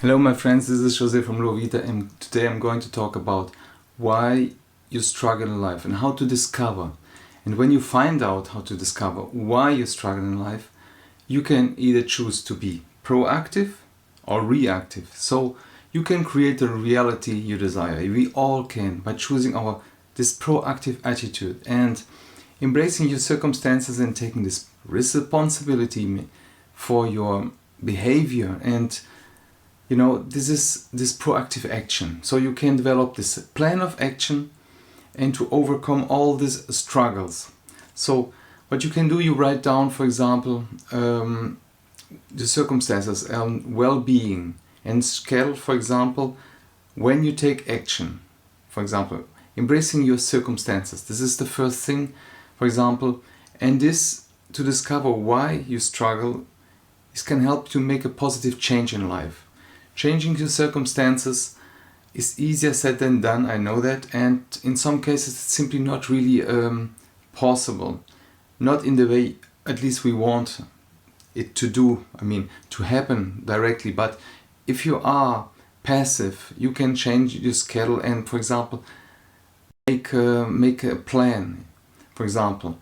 Hello my friends, this is Jose from LUOVITA, and today I'm going to talk about why you struggle in life and how to discover. And when you find out how to discover why you struggle in life, you can either choose to be proactive or reactive. So you can create the reality you desire. We all can, by choosing this proactive attitude and embracing your circumstances and taking this responsibility for your behavior. And this is this proactive action. So you can develop this plan of action and to overcome all these struggles. So what you can do, you write down, for example, the circumstances and well-being, and schedule, for example, when you take action. For example, embracing your circumstances. This is the first thing, for example, and this to discover why you struggle. This can help to make a positive change in life. Changing your circumstances is easier said than done, I know that, and in some cases it's simply not really possible. Not in the way at least we want it to do, to happen directly. But if you are passive, you can change your schedule and, for example, make a plan, for example.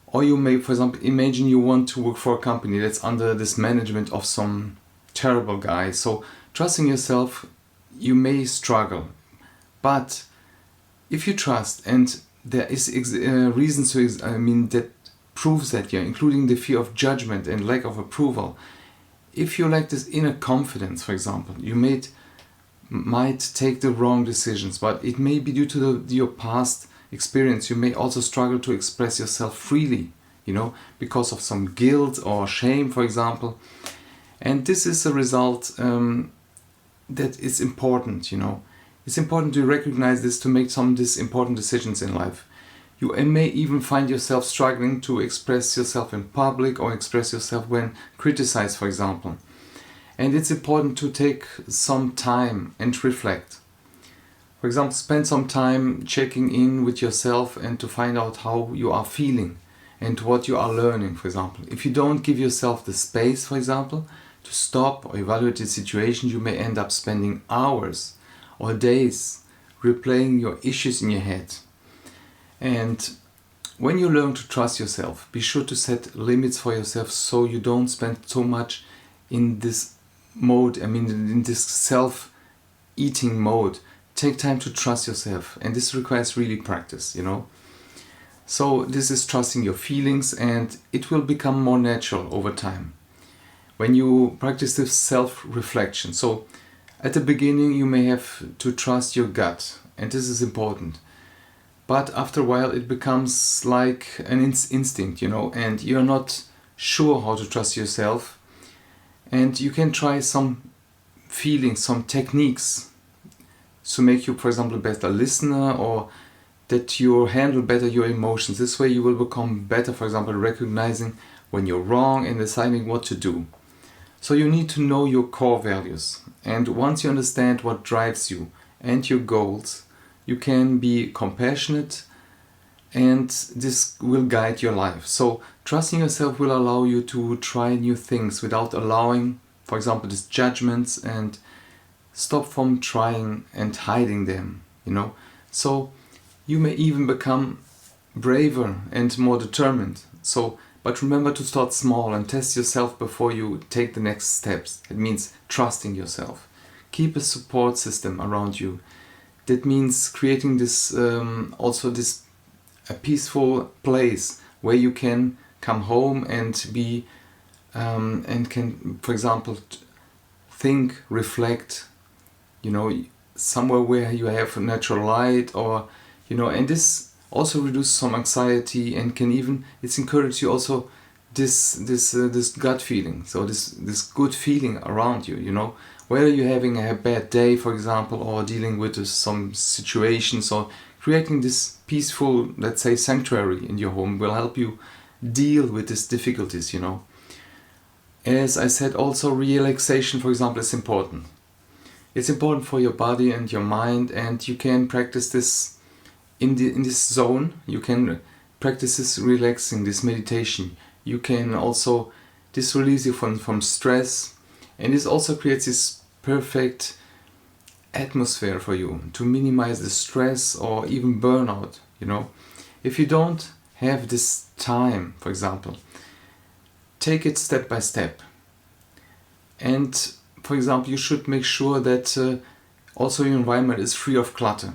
Or you may, for example, imagine you want to work for a company that's under this management of some terrible guy. So trusting yourself, you may struggle, but if you trust, and there is reasons to, that proves that, including the fear of judgment and lack of approval. If you lack this inner confidence, for example, you might take the wrong decisions, but it may be due to your past experience. You may also struggle to express yourself freely, because of some guilt or shame, for example. And this is a result that is important, It's important to recognize this, to make some of these important decisions in life. You may even find yourself struggling to express yourself in public or express yourself when criticized, for example. And it's important to take some time and reflect. For example, spend some time checking in with yourself and to find out how you are feeling and what you are learning, for example. If you don't give yourself the space, for example, to stop or evaluate the situation, you may end up spending hours or days replaying your issues in your head. And when you learn to trust yourself, be sure to set limits for yourself so you don't spend so much in this mode, in this self-eating mode. Take time to trust yourself, and this requires really practice, So this is trusting your feelings, and it will become more natural over time when you practice this self-reflection. So at the beginning you may have to trust your gut, and this is important. But after a while it becomes like an instinct, and you're not sure how to trust yourself. And you can try some feelings, some techniques to make you, for example, a better listener, or that you handle better your emotions. This way you will become better, for example, recognizing when you're wrong and deciding what to do. So you need to know your core values, and once you understand what drives you and your goals, you can be compassionate, and this will guide your life. So trusting yourself will allow you to try new things without allowing, for example, these judgments, and stop from trying and hiding them, So you may even become braver and more determined. But remember to start small and test yourself before you take the next steps. It means trusting yourself. Keep a support system around you. That means creating this a peaceful place where you can come home and be and can, for example, think, reflect, somewhere where you have natural light, or and this also reduce some anxiety, and it's encourage you also this gut feeling. So this good feeling around you, whether you're having a bad day, for example, or dealing with some situations, or creating this peaceful, let's say, sanctuary in your home will help you deal with these difficulties, As I said, also relaxation, for example, is important. It's important for your body and your mind, and you can practice this in this zone. You can practice this relaxing, this meditation. You can also, this release you from stress, and this also creates this perfect atmosphere for you to minimize the stress or even burnout, you know. If you don't have this time, for example, take it step by step. And for example, you should make sure that also your environment is free of clutter,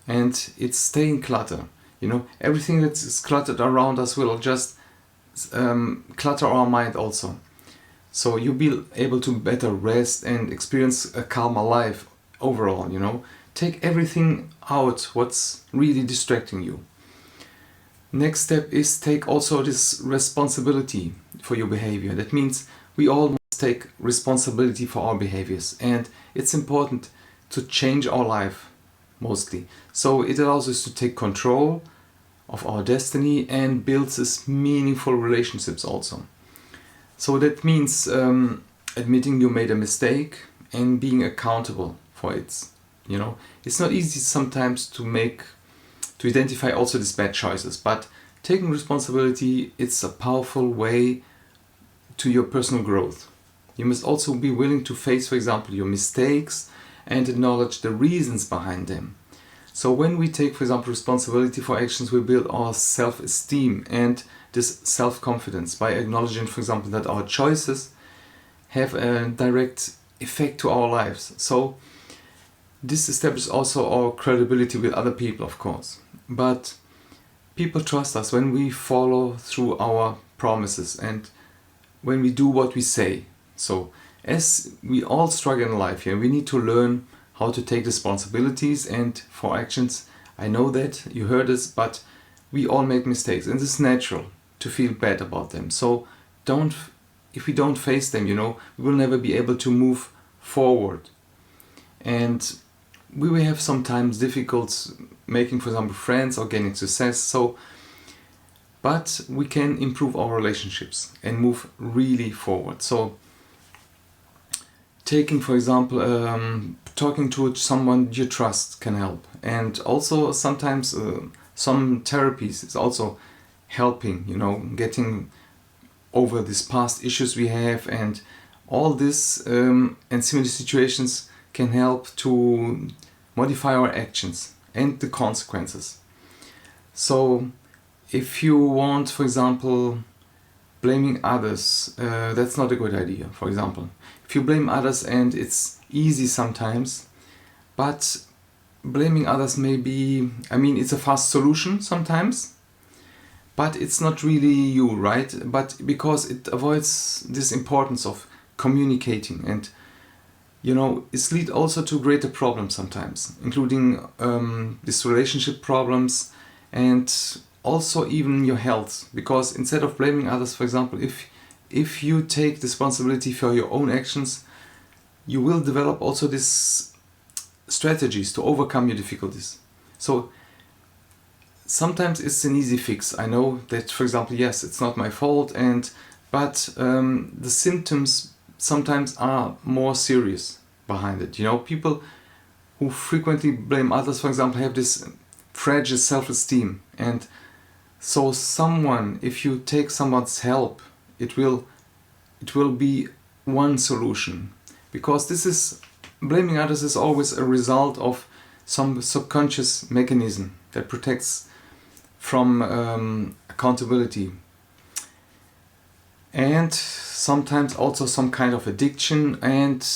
and it's staying clutter. You know, everything that is cluttered around us will just clutter our mind also. So you'll be able to better rest and experience a calmer life overall, you know. Take everything out what's really distracting you. Next step is take also this responsibility for your behavior. That means we all must take responsibility for our behaviors, and it's important to change our life mostly. So it allows us to take control of our destiny and builds us meaningful relationships also. So that means admitting you made a mistake and being accountable for it. You know, it's not easy sometimes to identify also these bad choices, but taking responsibility, it's a powerful way to your personal growth. You must also be willing to face, for example, your mistakes and acknowledge the reasons behind them. So when we take, for example, responsibility for actions, we build our self-esteem and this self-confidence by acknowledging, for example, that our choices have a direct effect to our lives. So this establishes also our credibility with other people, of course. But people trust us when we follow through our promises and when we do what we say. So as we all struggle in life here, we need to learn how to take responsibilities and for actions. I know that you heard this, but we all make mistakes, and it's natural to feel bad about them. So if we don't face them, you know, we will never be able to move forward. And we will have sometimes difficult making, for example, friends or gaining success. But we can improve our relationships and move really forward. So taking, for example, talking to someone you trust can help. And also sometimes some therapies is also helping, you know, getting over these past issues we have, and all this and similar situations can help to modify our actions and the consequences. So if you want, for example, blaming others, that's not a good idea, for example. If you blame others, and it's easy sometimes, but blaming others may be, I mean, it's a fast solution sometimes, but it's not really you, right? But because it avoids this importance of communicating, and you know, it's lead also to greater problems sometimes, including these relationship problems and also even your health. Because instead of blaming others, for example, if you take responsibility for your own actions, you will develop also these strategies to overcome your difficulties. So sometimes it's an easy fix. I know that, for example, yes, it's not my fault, but the symptoms sometimes are more serious behind it. You know, people who frequently blame others, for example, have this fragile self-esteem, and so if you take someone's help, it will be one solution, because blaming others is always a result of some subconscious mechanism that protects from accountability, and sometimes also some kind of addiction and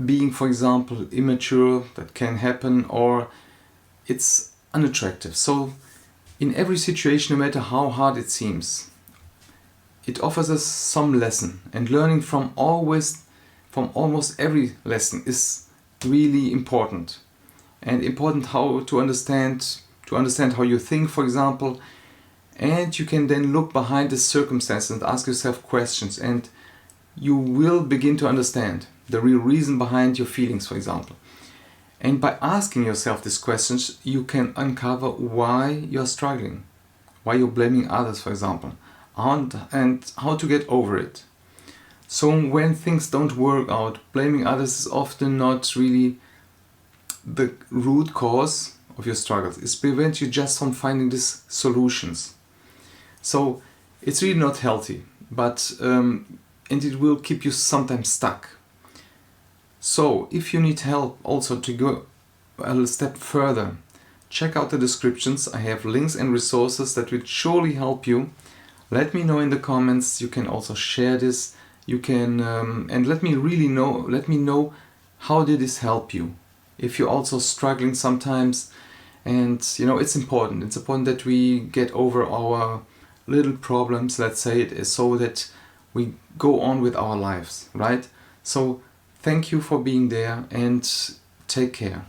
being, for example, immature, that can happen, or it's unattractive. So in every situation, no matter how hard it seems, it offers us some lesson, and learning from almost every lesson is really important, and important how to understand how you think, for example, and you can then look behind the circumstances and ask yourself questions, and you will begin to understand the real reason behind your feelings, for example. And by asking yourself these questions, you can uncover why you're struggling, why you're blaming others, for example, and how to get over it. So when things don't work out, blaming others is often not really the root cause of your struggles. It prevents you just from finding these solutions. So it's really not healthy, but and it will keep you sometimes stuck. So if you need help also to go a step further, check out the descriptions. I have links and resources that will surely help you. Let me know in the comments. You can also share this. You can and let me know how did this help you. If you're also struggling sometimes, and it's important that we get over our little problems, let's say it is, so that we go on with our lives, right? So thank you for being there and take care.